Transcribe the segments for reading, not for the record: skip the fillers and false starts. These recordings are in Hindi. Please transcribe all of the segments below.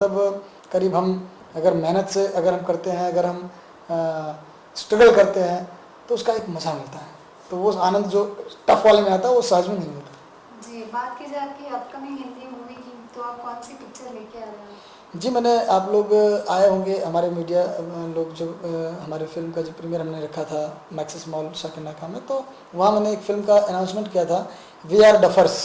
मतलब करीब हम अगर मेहनत से अगर हम करते हैं, अगर हम स्ट्रगल करते हैं तो उसका एक मज़ा मिलता है। तो वो आनंद जो टफ वाले में आता है वो सहज में नहीं मिलता। जी, बात की जाए आपकी अपकमिंग हिंदी मूवी की, तो आप कौन सी पिक्चर लेके आ रहे हैं? जी, मैंने आप लोग आए होंगे हमारे मीडिया लोग जो हमारे फिल्म का जो प्रीमियर हमने रखा था मैक्सिस मॉल शाकिर नाका में, तो वहाँ मैंने एक फ़िल्म का अनाउंसमेंट किया था, we are duffers.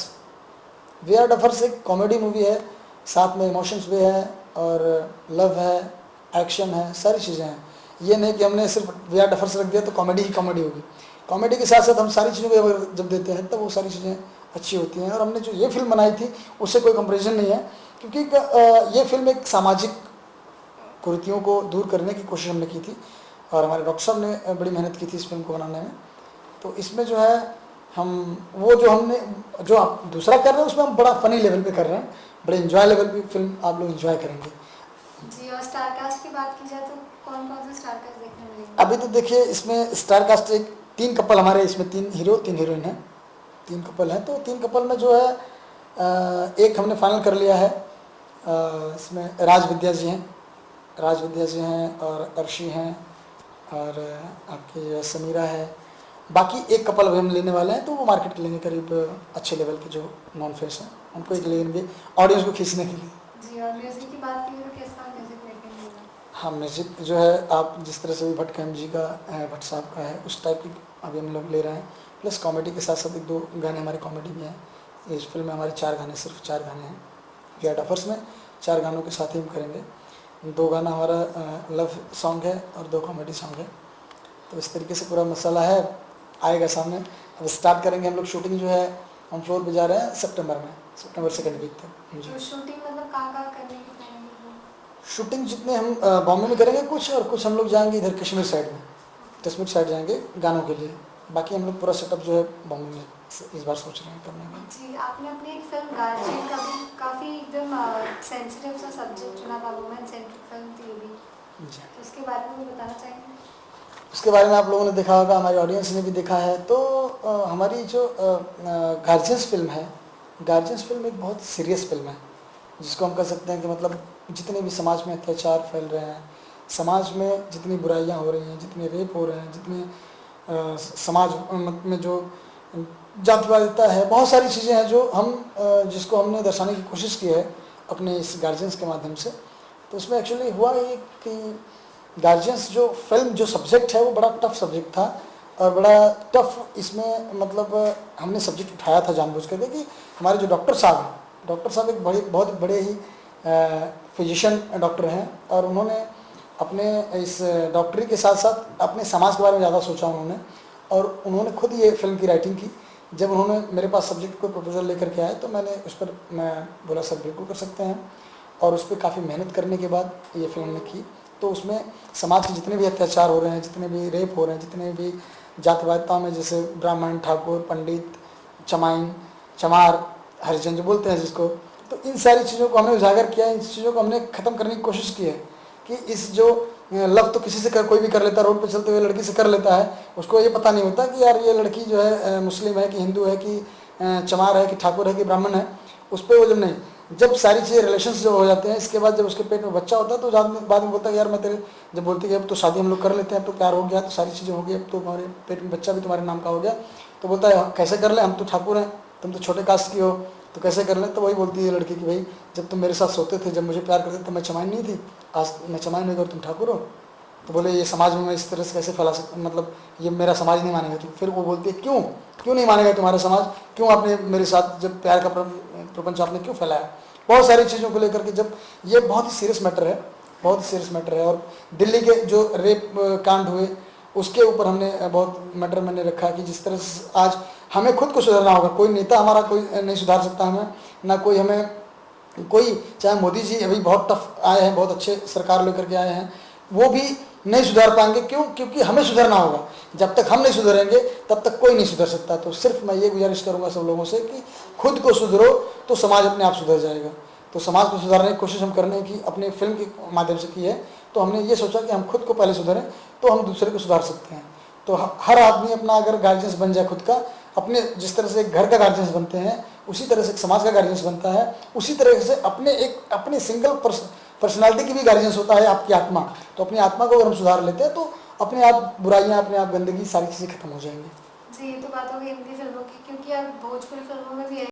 We are duffers एक कॉमेडी मूवी है, साथ में इमोशंस भी है और लव है, एक्शन है, सारी चीज़ें हैं। ये नहीं कि हमने सिर्फ वी आर डफर्स रख दिया तो कॉमेडी ही कॉमेडी होगी। कॉमेडी के साथ साथ हम सारी चीज़ों को जब देते हैं तब वो सारी चीज़ें अच्छी होती हैं। और हमने जो ये फिल्म बनाई थी उससे कोई कंपेरिजन नहीं है, क्योंकि ये फिल्म एक सामाजिक कुरीतियों को दूर करने की कोशिश हमने की थी और हमारे डॉक्टर साहब ने बड़ी मेहनत की थी इस फिल्म को बनाने में। तो इसमें जो है हम वो जो हमने जो आप दूसरा कर रहे हैं उसमें हम बड़ा फनी लेवल पे कर रहे हैं, बड़े इन्जॉय लेवल पे फिल्म आप लोग इन्जॉय करेंगे। जी, और स्टार कास्ट की बात की जाए तो कौन कौन से स्टार कास्ट देखने मिलेंगे? अभी तो देखिए इसमें स्टार कास्ट एक 3 कपल हमारे इसमें, 3 हीरो 3 हीरोइन हैं, 3 कपल हैं। तो 3 कपल में जो है एक हमने फाइनल कर लिया है। इसमें राज विद्या जी हैं, राज विद्या जी हैं और अर्शी हैं और आपकी समीरा है। बाकी एक कपल अभी हम लेने वाले हैं, तो वो मार्केट के लेंगे करीब अच्छे लेवल के जो नॉन फेस हैं उनको एक लेंगे ऑडियंस को खींचने के लिए। जी, और म्यूजिक की बात की तो कैसा म्यूजिक देखने मिलेगा? हाँ, म्यूज़िक जो है आप जिस तरह से भी भट्ट कैम जी का भट्ट साहब का है उस टाइप की अभी हम लोग ले रहे हैं। प्लस कॉमेडी के साथ साथ 1-2 गाने हमारे कॉमेडी भी हैं। इस फिल्म में हमारे 4 गाने, सिर्फ 4 गाने हैं। वी आर डफर्स में 4 गानों के साथ ही हम करेंगे। 2 गाना हमारा लव सॉन्ग है और 2 कॉमेडी सॉन्ग है। तो इस तरीके से पूरा मसाला है, आएगा सामने। अब स्टार्ट करेंगे हम लोग शूटिंग जो है, हम फ्लोर पे जा रहे हैं सितंबर में, सितंबर 2nd वीक तक। जी, तो शूटिंग मतलब कहाँ करने की प्लानिंग है? शूटिंग जितने हम बॉम्बे में करेंगे कुछ, और कुछ हम लोग जाएंगे इधर कश्मीर साइड में, कश्मीर साइड जाएंगे गानों के लिए। बाकी हम लोग पूरा सेटअप जो है बॉम्बे में इस बार सोच रहे हैं करने का। जी, आपने अपनी एक फिल्म गार्जियन का भी काफ़ी एकदम सेंसिटिव सा सब्जेक्ट चुना था, वुमेन सेंट्रिक फिल्म थी ये भी, जी, तो उसके बारे में भी बताना चाहेंगे? उसके बारे में आप लोगों ने देखा होगा, हमारी ऑडियंस ने भी देखा है। तो हमारी जो गार्जियंस फिल्म है, गार्जियंस फिल्म एक बहुत सीरियस फिल्म है, जिसको हम कह सकते हैं कि मतलब जितने भी समाज में अत्याचार फैल रहे हैं, समाज में जितनी बुराइयां हो रही हैं, जितने रेप हो रहे हैं, जितने समाज में जो जातिवादिता है, बहुत सारी चीज़ें हैं जो हम जिसको हमने दर्शाने की कोशिश की है अपने इस गार्जियंस के माध्यम से। तो उसमें एक्चुअली हुआ ये कि गार्जियंस जो फिल्म जो सब्जेक्ट है वो बड़ा टफ सब्जेक्ट था और बड़ा टफ इसमें मतलब हमने सब्जेक्ट उठाया था जानबूझ करके कि हमारे जो डॉक्टर साहब हैं, डॉक्टर साहब एक बहुत बड़े ही फिजिशियन डॉक्टर हैं और उन्होंने अपने इस डॉक्टरी के साथ साथ अपने समाज के बारे में ज़्यादा सोचा उन्होंने, और उन्होंने खुद ये फिल्म की राइटिंग की। जब उन्होंने मेरे पास सब्जेक्ट को प्रपोजल लेकर के आए तो मैंने उस पर मैं बोला सर बिल्कुल कर सकते हैं, और उस पर काफ़ी मेहनत करने के बाद ये फिल्म ने की। तो उसमें समाज के जितने भी अत्याचार हो रहे हैं, जितने भी रेप हो रहे हैं, जितने भी जातिवादिता में जैसे ब्राह्मण, ठाकुर, पंडित, चमाइन, चमार, हरिजन जो बोलते हैं जिसको, तो इन सारी चीज़ों को हमने उजागर किया, इन चीज़ों को हमने ख़त्म करने की कोशिश की है कि इस जो लव तो किसी से कोई भी कर लेता है, रोड पे चलते हुए लड़की से कर लेता है, उसको ये पता नहीं होता कि यार ये लड़की जो है मुस्लिम है कि हिंदू है कि चमार है कि ठाकुर है कि ब्राह्मण है। उस पर वो जब नहीं, जब सारी चीज़ें रिलेशंस जो हो जाते हैं, इसके बाद जब उसके पेट में बच्चा होता है तो बाद में बोलता है यार मैं तेरे, जब बोलती है अब तो शादी हम लोग कर लेते हैं, अब तो प्यार हो गया, तो सारी चीज़ें हो गई, अब तो हमारे पेट में बच्चा भी तुम्हारे नाम का हो गया, तो बोलता है कैसे कर ले, हम तो ठाकुर हैं, तुम तो छोटे कास्ट की हो, तो कैसे कर लें। तो वही बोलती है लड़की कि भाई जब तुम मेरे साथ सोते थे, जब मुझे प्यार करते थे तो मैं चमाइन नहीं थी, आज मैं चमाइन नहीं और तुम ठाकुर हो। तो बोले ये समाज में मैं इस तरह से कैसे फैला सकता, मतलब ये मेरा समाज नहीं मानेगा। तो फिर वो बोलती है क्यों नहीं मानेगा तुम्हारा समाज, क्यों आपने मेरे साथ जब प्यार का प्रपंच आपने क्यों फैलाया। बहुत सारी चीज़ों को लेकर के, जब ये बहुत ही सीरियस मैटर है, बहुत ही सीरियस मैटर है। और दिल्ली के जो रेप कांड हुए उसके ऊपर हमने बहुत मैटर मैंने रखा कि जिस तरह से आज हमें खुद को सुधारना होगा, कोई नेता हमारा कोई नहीं सुधार सकता हमें, ना कोई हमें, कोई चाहे मोदी जी अभी बहुत टफ आए हैं, बहुत अच्छे सरकार लेकर के आए हैं, वो भी नहीं सुधार पाएंगे। क्यों? क्योंकि हमें सुधरना होगा। जब तक हम नहीं सुधरेंगे तब तक कोई नहीं सुधर सकता। तो सिर्फ मैं ये गुजारिश करूंगा सब लोगों से कि खुद को सुधरो तो समाज अपने आप सुधर जाएगा। तो समाज को सुधारने की कोशिश हम करने की अपने फिल्म के माध्यम से की है। तो हमने ये सोचा कि हम खुद को पहले सुधरें तो हम दूसरे को सुधार सकते हैं। तो हर आदमी अपना अगर गार्जियंस बन जाए खुद का, अपने जिस तरह से एक घर का गार्जियंस बनते हैं उसी तरह से एक समाज का गार्जियंस बनता है, उसी तरह से अपने सिंगल पर्सनालिटी की भी गार्जियंस होता है आपकी आत्मा। तो अपनी आत्मा को अगर हम सुधार लेते हैं तो अपने आप बुराइयां, अपने आप गंदगी, सारी चीज़ें खत्म हो जाएंगी। जी, ये तो बात हो गई हिंदी फिल्मों की, क्योंकि अब भोजपुरी फिल्मों में भी है